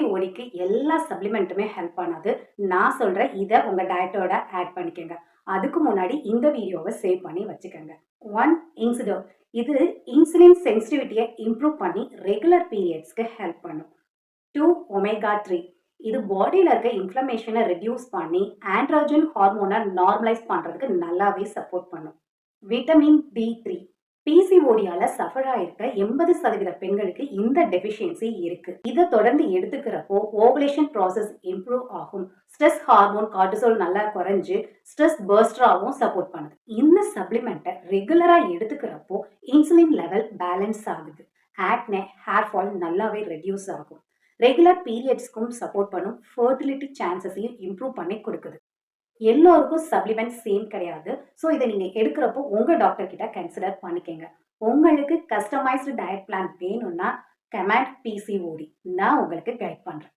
பிசிஓடிக்கு எல்லா சப்ளிமெண்ட்டுமே ஹெல்ப் பண்ணாது. நான் சொல்றேன், இத உங்க டயட்டோட ஆட் பண்ணிக்கங்க. அதுக்கு முன்னாடி இந்த வீடியோவை சேவ் பண்ணி வச்சுக்கோங்க. 1 இன்சுலின். இது இன்சுலின் சென்சிட்டிவிட்டியை இம்ப்ரூவ் பண்ணி ரெகுலர் பீரியட்ஸ்க்கு ஹெல்ப் பண்ணும். 2 ஒமேகா 3. இது பாடியில இருக்க இன்ஃப்ளமேஷனை ரெடியூஸ் பண்ணி ஆண்ட்ரோஜன் ஹார்மோனை நார்மலைஸ் பண்றதுக்கு நல்லாவே சப்போர்ட் பண்ணும். Vitamin D3. பிசிஓடியால சஃபர் ஆயிருக்க 80% பெண்களுக்கு இந்த டெஃபிஷியன்சி இருக்கு. இதை தொடர்ந்து எடுத்துக்கிறப்போ ஓவலேஷன் ப்ராசஸ் இம்ப்ரூவ் ஆகும். ஸ்ட்ரெஸ் ஹார்மோன் கார்டிசோல் நல்லா குறைஞ்சு ஸ்ட்ரெஸ் பர்ஸ்டராகவும் சப்போர்ட் பண்ணுது. இந்த சப்ளிமெண்ட்டை ரெகுலரா எடுத்துக்கிறப்போ இன்சுலின் லெவல் பேலன்ஸ் ஆகுது. ஆக்னே, ஹேர் ஃபால் நல்லாவே ரெடியூஸ் ஆகும். ரெகுலர் பீரியட்ஸ்க்கும் சப்போர்ட் பண்ணும். ஃபர்டிலிட்டி சான்சஸையும் இம்ப்ரூவ் பண்ணி கொடுக்குது. எல்லோருக்கும் சப்ளிமெண்ட் சேம் கிடையாது. ஸோ இதை நீங்கள் எடுக்கிறப்போ உங்கள் டாக்டர் கிட்ட கன்சிடர் பண்ணிக்கங்க. உங்களுக்கு கஸ்டமைஸ்டு டயட் பிளான் வேணும்னா கமாண்ட் பிசிஓடி நான் உங்களுக்கு கைட் பண்ணுறேன்.